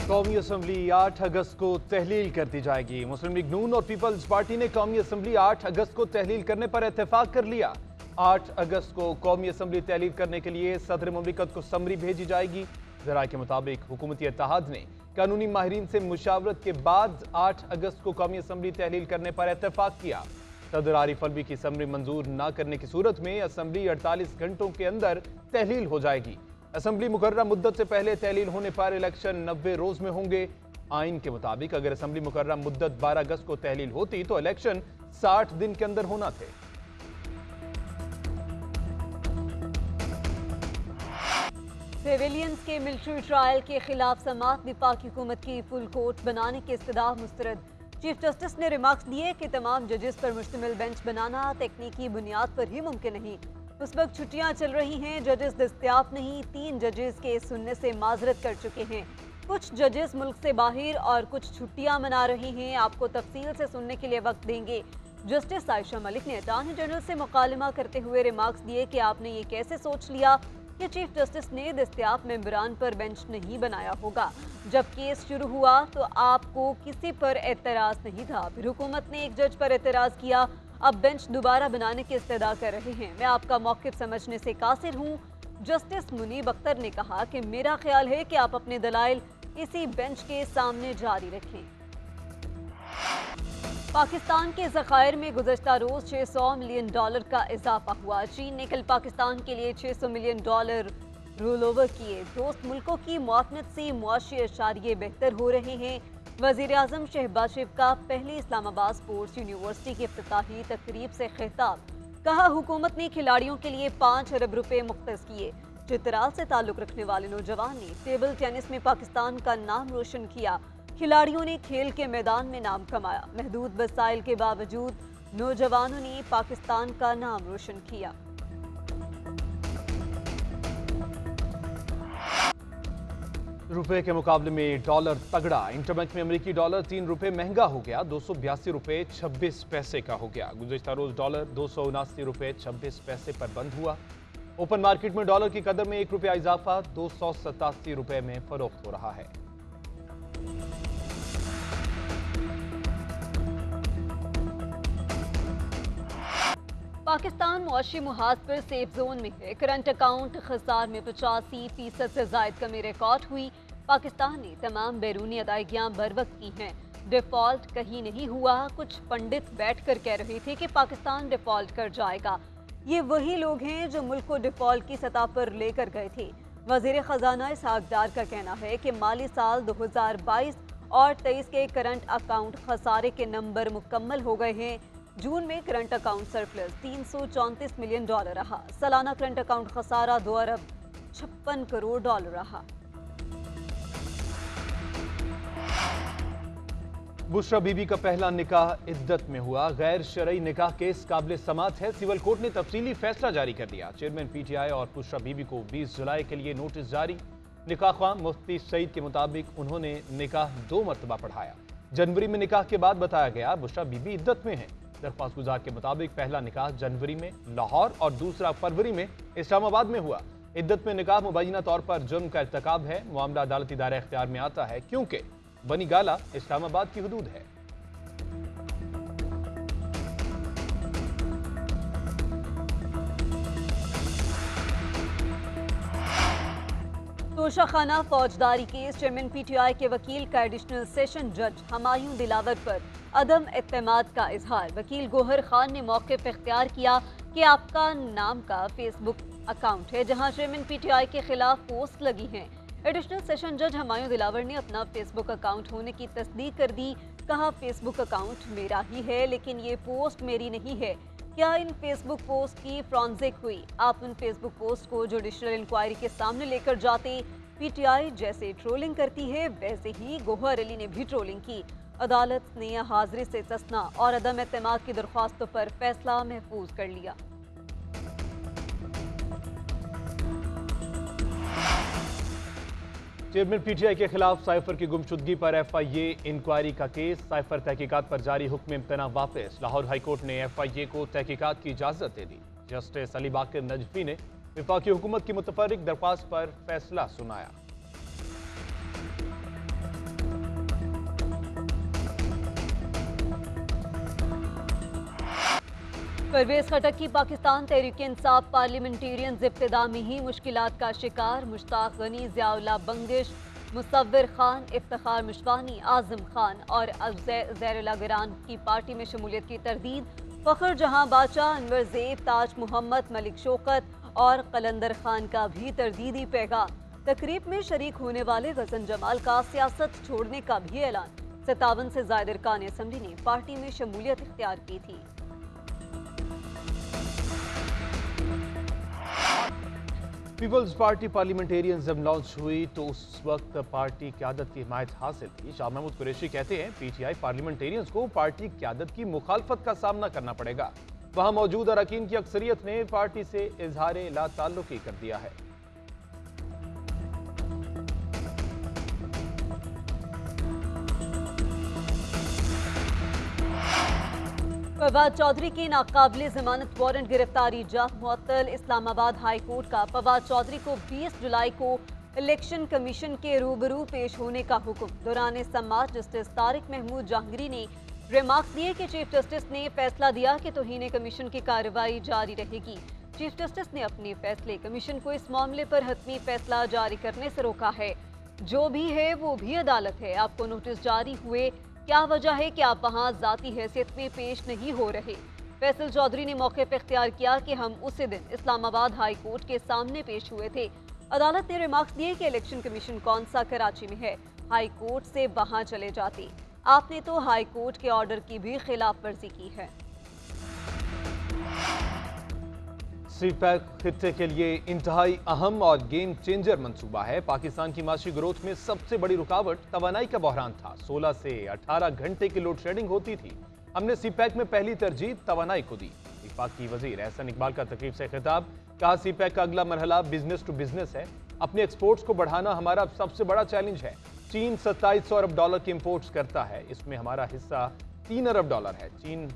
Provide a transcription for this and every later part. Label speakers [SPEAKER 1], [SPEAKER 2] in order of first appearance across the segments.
[SPEAKER 1] कौमी असम्बली 8 अगस्त को तहलील कर दी जाएगी। मुस्लिम लीग नून और पीपल्स पार्टी ने कौमी असम्बली 8 अगस्त को तहलील करने पर इत्तेफाक कर लिया। 8 अगस्त को कौमी असम्बली तहलील करने के लिए सदर मुमलिकत को समरी भेजी जाएगी। जराये के मुताबिक हुकूमती इत्तेहाद ने कानूनी माहिरीन से मुशावरत के बाद 8 अगस्त को कौमी असम्बली तहलील करने पर इत्तेफाक किया। सदर आरिफ अलवी की समरी मंजूर न करने की सूरत में असम्बली 48 घंटों के अंदर तहलील हो जाएगी। असम्बली मुकर्रर मुद्दत से पहले तहलील होने पर इलेक्शन 90 रोज में होंगे। आइन के मुताबिक अगर असम्बली मुकर्रर मुद्दत 12 अगस्त को तहलील होती तो इलेक्शन 60 दिन के अंदर होना थे।
[SPEAKER 2] सिविलियंस के मिलिट्री ट्रायल के खिलाफ समाअत विफाकी हुकूमत की फुल कोर्ट बनाने की इस्तदा मुस्तरद। चीफ जस्टिस ने रिमार्क्स दिए कि तमाम जजेस पर मुश्तमिल बेंच बनाना तकनीकी बुनियाद पर ही मुमकिन नहीं। उस वक्त छुट्टियां चल रही हैं, जजेस दस्तयाब नहीं। 3 जजेस केस सुनने से माजरत कर चुके हैं। कुछ जजेस मुल्क से बाहर और कुछ छुट्टियां मना रहे हैं। आपको तफसील से सुनने के लिए वक्त देंगे। जस्टिस आयशा मलिक ने अटॉर्नी जनरल से मुकालमा करते हुए रिमार्क्स दिए कि आपने ये कैसे सोच लिया कि चीफ जस्टिस ने दस्तयाब मेंबरान पर बेंच नहीं बनाया होगा। जब केस शुरू हुआ तो आपको किसी पर एतराज़ नहीं था, फिर हुकूमत ने एक जज पर एतराज़ किया, अब बेंच दोबारा बनाने की इस्तदा कर रहे हैं। मैं आपका मौक़िफ़ समझने से कासिर हूँ। जस्टिस मुनीब अख्तर ने कहा कि मेरा ख्याल है कि आप अपने दलाइल इसी बेंच के सामने जारी रखें। पाकिस्तान के ज़खायर में गुज़श्ता रोज़ $600 मिलियन का इजाफा हुआ। चीन ने कल पाकिस्तान के लिए $600 मिलियन रोल ओवर किए। दोस्त मुल्कों की मुआवनत से मुआशी अशारिये बेहतर हो रहे हैं। वज़ीर आज़म शहबाज शरीफ का पहली इस्लामाबाद स्पोर्ट्स यूनिवर्सिटी की इफ्तिताही तकरीब से खिताब। कहा हुकूमत ने खिलाड़ियों के लिए 5 अरब रुपए मुख्तस किए। चित्राल से ताल्लुक़ रखने वाले नौजवान ने टेबल टेनिस में पाकिस्तान का नाम रोशन किया। खिलाड़ियों ने खेल के मैदान में नाम कमाया। महदूद वसाइल के बावजूद नौजवानों ने पाकिस्तान का नाम रोशन किया।
[SPEAKER 1] रुपए के मुकाबले में डॉलर तगड़ा। इंटरबैंक में अमेरिकी डॉलर 3 रुपए महंगा हो गया, 282 रुपए 26 पैसे का हो गया। गुज़श्ता रोज डॉलर 279 रुपए 26 पैसे पर बंद हुआ। ओपन मार्केट में डॉलर की कदर में 1 रुपया इजाफा 287 रुपए में फरोख्त हो रहा है।
[SPEAKER 2] पाकिस्तान मुआशी मुहाज पर सेफ जोन में है। करंट अकाउंट खसार में 85% से जायद कमी रिकॉर्ड हुई। पाकिस्तान ने तमाम बैरूनी अदायगियां बर वक्त की हैं। डिफॉल्ट कहीं नहीं हुआ। कुछ पंडित बैठकर कह रहे थे कि पाकिस्तान डिफॉल्ट कर जाएगा। ये वही लोग हैं जो मुल्क को डिफॉल्ट की सतह पर लेकर गए थे। वजीर खजाना इसहाक डार का कहना है कि माली साल 2022 और 23 के करंट अकाउंट खसारे के नंबर मुकम्मल हो गए हैं। जून में करंट अकाउंट सरप्लस $334 मिलियन रहा। सालाना करंट अकाउंट खसारा $2 अरब 56 करोड़ रहा।
[SPEAKER 1] बुशरा बीबी का पहला निकाह इद्दत में हुआ। गैर शरई निकाह केस काबिल समात है। सिविल कोर्ट ने तफसीली फैसला जारी कर दिया। चेयरमैन PTI और बुशरा बीबी को 20 जुलाई के लिए नोटिस जारी। निकाह ख्वाह मुफ्ती सईद के मुताबिक उन्होंने निकाह 2 मरतबा पढ़ाया। जनवरी में निकाह के बाद बताया गया बुशरा बीबी इद्दत में है। दरख्वास्त गुजार के मुताबिक पहला निकाह जनवरी में लाहौर और दूसरा फरवरी में इस्लामाबाद में हुआ। इद्दत में निकाह मुबैना तौर पर जुर्म का इर्तकाब है। मामला अदालती दायरे इख्तियार में आता है क्योंकि बनी गाला इस्लामाबाद की हुदूद है।
[SPEAKER 2] तोशाखाना फौजदारी केस चेयरमैन PTI के वकील का एडिशनल सेशन जज हमायूं दिलावर पर अदम एतमाद का इजहार। वकील गोहर खान ने मौक़िफ़ इख्तियार किया कि आपका नाम का फेसबुक अकाउंट है जहां चेयरमैन PTI के खिलाफ पोस्ट लगी हैं। एडिशनल सेशन जज हमायूं दिलावर ने अपना फेसबुक अकाउंट होने की तस्दीक कर दी। कहा फेसबुक अकाउंट मेरा ही है लेकिन ये पोस्ट मेरी नहीं है। क्या इन फेसबुक पोस्ट की फॉरेंसिक हुई? आप उन फेसबुक पोस्ट को जुडिशल इंक्वायरी के सामने लेकर जाते। PTI जैसे ट्रोलिंग करती है वैसे ही गोहर अली ने भी ट्रोलिंग की। अदालत ने हाजिरी से इस्तिस्ना और अदम एतमाद की दरख्वास्तों पर फैसला महफूज कर लिया।
[SPEAKER 1] चेयरमैन PTI के खिलाफ साइफर की गुमशुदगी पर FIA इंक्वायरी का केस। साइफर तहकीकात पर जारी हुक्म इम्तना वापस। लाहौर हाई कोर्ट ने FIA को तहकीकात की इजाजत दे दी। जस्टिस अली बाकर नजफी ने वफाकी हुकूमत की मुतफर्रिक दरख्वास्त पर फैसला सुनाया।
[SPEAKER 2] परवेज खटक की पाकिस्तान तहरीक इंसाफ पार्लियामेंटेरियन इब्तिदा में ही मुश्किलात का शिकार। मुश्ताक गनी, ज़ियाउल्लाह बंगिश, मुसव्विर खान, इफ्तिखार मुशवानी, आजम खान और ज़ैरुल्लाह गिरान की पार्टी में शमूलियत की तरदीद। फ़ख्र जहां बाचा, अनवर ज़ेब, ताज मोहम्मद, मलिक शौकत और कलंदर खान का भी तरदीदी पैगाम। तकरीब में शरीक होने वाले गजन जमाल का सियासत छोड़ने का भी ऐलान। 57 से ज़ायद अरकान असम्बली ने पार्टी में शमूलियत इख्तियार की थी।
[SPEAKER 1] पीपल्स पार्टी पार्लियामेंटेरियन जब लॉन्च हुई तो उस वक्त पार्टी क़यादत की हिमायत हासिल थी। शाह महमूद कुरैशी कहते हैं पीटीआई पार्लियामेंटेरियंस को पार्टी क़यादत की मुखालफत का सामना करना पड़ेगा। वहां मौजूद अरकान की अक्सरियत ने पार्टी से इजहार ला ताल्लुकी कर दिया है।
[SPEAKER 2] फवाद चौधरी की नाकाबिले जमानत वारंट गिरफ्तारी जल्द मुअत्तल। इस्लामाबाद हाई कोर्ट का फवाद चौधरी को 20 जुलाई को इलेक्शन कमीशन के रूबरू पेश होने का हुक्म। दौरान समाअत जस्टिस तारिक महमूद जहांगीरी ने रिमार्क्स दिए कि चीफ जस्टिस ने फैसला दिया कि तौहीन कमीशन की कार्रवाई जारी रहेगी। चीफ जस्टिस ने अपने फैसले कमीशन को इस मामले पर हतमी फैसला जारी करने से रोका है। जो भी है वो भी अदालत है। आपको नोटिस जारी हुए, क्या वजह है कि आप वहां जाती हैसियत में पेश नहीं हो रहे। फैसल चौधरी ने मौके पर इख्तियार किया कि हम उसी दिन इस्लामाबाद हाई कोर्ट के सामने पेश हुए थे। अदालत ने रिमार्क्स दिए कि इलेक्शन कमीशन कौन सा कराची में है, हाई कोर्ट से वहां चले जाते। आपने तो हाई कोर्ट के ऑर्डर की भी खिलाफ वर्जी की है।
[SPEAKER 1] सीपैक खित्ते के लिए इंतहाई अहम और गेम चेंजर मंसूबा है। पाकिस्तान की माशी ग्रोथ में सबसे बड़ी रुकावट तवानाई का बहरान था। 16 से 18 घंटे की लोड शेडिंग होती थी। हमने सीपैक में पहली तरजीह तवानाई को दी। वफाकी वजीर एहसन इकबाल का तकरीब से खिताब। कहा सीपैक का अगला मरहला बिजनेस टू बिजनेस है। अपने एक्सपोर्ट्स को बढ़ाना हमारा सबसे बड़ा चैलेंज है। चीन 2700 अरब डॉलर के इंपोर्ट्स करता है, इसमें हमारा हिस्सा 3 अरब डॉलर है। चीन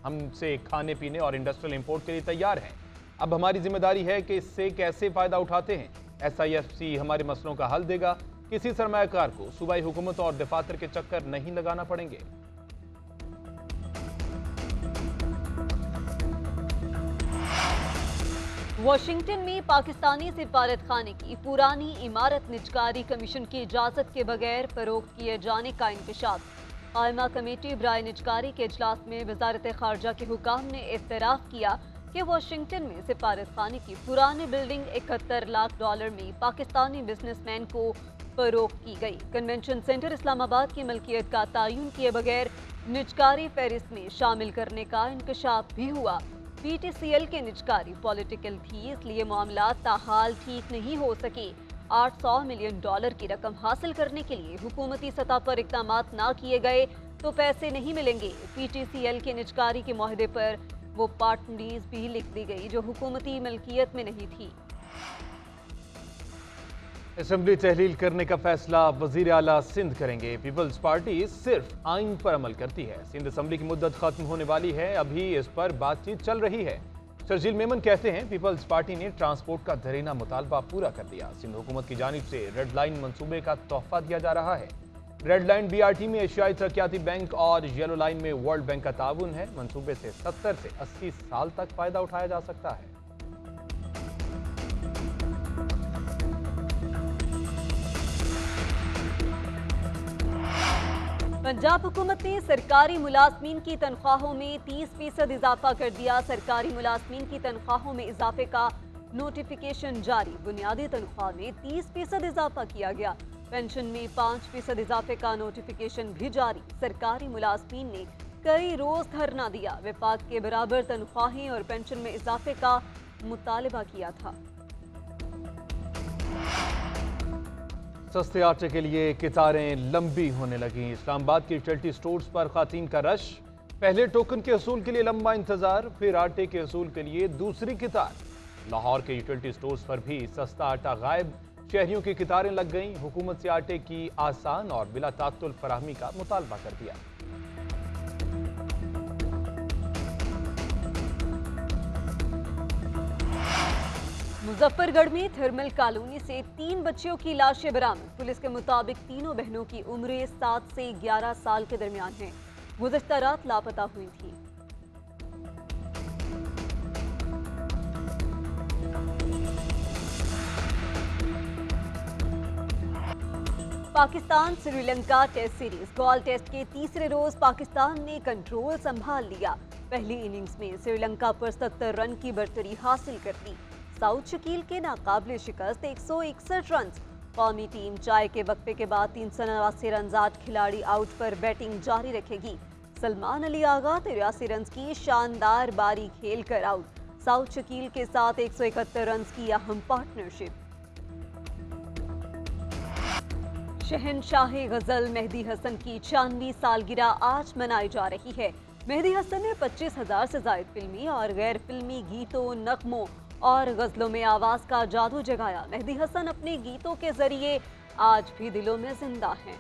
[SPEAKER 1] हमसे खाने पीने और इंडस्ट्रियल इंपोर्ट के लिए तैयार है। अब हमारी जिम्मेदारी है कि इससे कैसे फायदा उठाते हैं। SIFC हमारे मसलों का हल देगा। किसी सरमायाकार को सूबाई हुकूमत और दफातर के चक्कर नहीं लगाना पड़ेंगे।
[SPEAKER 2] वाशिंगटन में पाकिस्तानी सिफारत खाने की पुरानी इमारत निजकारी कमीशन की इजाजत के बगैर फरोख्त किए जाने का इंकशाफ। कायमा कमेटी बराए निजकारी के इजलास में वजारत खारजा के हुकाम ने इख्तराफ किया कि वाशिंगटन में सिफारत खाने की पुरानी बिल्डिंग 71 लाख डॉलर में पाकिस्तानी बिजनेसमैन को फरोख्त की गई। कन्वेंशन सेंटर इस्लामाबाद की मलकियत का तयन किए बगैर निजकारी फहरिस्त में शामिल करने का इंकशाफ भी हुआ। PTCL के निजकारी पॉलिटिकल थी, इसलिए मामला ताहाल ठीक नहीं हो सके। 800 मिलियन डॉलर की रकम हासिल करने के लिए हुकूमती सतह पर इकदाम ना किए गए तो पैसे नहीं मिलेंगे। PTCL के निजकारी के मुआहदे पर वो पार्टनरीज भी लिख दी गई जो हुकूमती मलकियत में नहीं थी।
[SPEAKER 1] असेंबली तहलील करने का फैसला वजीर आला सिंध करेंगे। पीपल्स पार्टी सिर्फ आइन पर अमल करती है। सिंध असेंबली की मुद्दत खत्म होने वाली है, अभी इस पर बातचीत चल रही है। शर्जील मेमन कहते हैं पीपल्स पार्टी ने ट्रांसपोर्ट का दरीना मुतालबा पूरा कर दिया। सिंध हुकूमत की जानिब से रेड लाइन मंसूबे का तोहफा दिया जा रहा है। रेड लाइन BRT में एशियाई तरक्याती बैंक और येलो लाइन में वर्ल्ड बैंक का ताउन है। मंसूबे से 70 से 80 साल तक फायदा उठाया जा सकता है।
[SPEAKER 2] पंजाब हुकूमत ने सरकारी मुलाजमीन की तनख्वाहों में 30% इजाफा कर दिया। सरकारी मुलाजमीन की तनख्वाहों में इजाफे का नोटिफिकेशन जारी। बुनियादी तनख्वाह में 30% इजाफा किया गया। पेंशन में 5% इजाफे का नोटिफिकेशन भी जारी। सरकारी मुलाजमीन ने कई रोज धरना दिया। विफाक के बराबर तनख्वाहें और पेंशन में इजाफे का मुतालबा किया था।
[SPEAKER 1] सस्ते आटे के लिए कितारें लंबी होने लगी। इस्लामाबाद की यूटिलिटी स्टोर्स पर खातीन का रश। पहले टोकन के असूल के लिए लंबा इंतजार, फिर आटे के असूल के लिए दूसरी कितार। लाहौर के यूटिलिटी स्टोर्स पर भी सस्ता आटा गायब। शहरियों की कितारें लग गईं। हुकूमत से आटे की आसान और बिला तात्तुल फराहमी का मुतालबा कर दिया।
[SPEAKER 2] मुजफ्फरगढ़ में थर्मल कॉलोनी से 3 बच्चियों की लाशें बरामद। पुलिस के मुताबिक तीनों बहनों की उम्रें 7 से 11 साल के दरमियान है। गुज़श्ता रात लापता हुई थी। Pakistan Sri Lanka test series Galle test के तीसरे रोज पाकिस्तान ने कंट्रोल संभाल लिया। पहली इनिंग्स में श्रीलंका पर 70 रन की बढ़तरी हासिल कर ली। साउथ शकील के नाकाबिले शिकस्त 161 रन। कौमी टीम चाय के वक्फे के बाद 389 रन 8 खिलाड़ी आउट पर बैटिंग जारी रखेगी। सलमान अली आगा 83 रन की शानदार बारी खेलकर आउट। साउथ शकील के साथ 171 रन की अहम पार्टनरशिप। शहनशाह गजल मेहदी हसन की 96वीं सालगिरह आज मनाई जा रही है। मेहदी हसन ने 25,000 से ज्यादा फिल्मी और गैर फिल्मी गीतों, नगमों और गजलों में आवाज का जादू जगाया। मेहदी हसन अपने गीतों के जरिए आज भी दिलों में जिंदा हैं।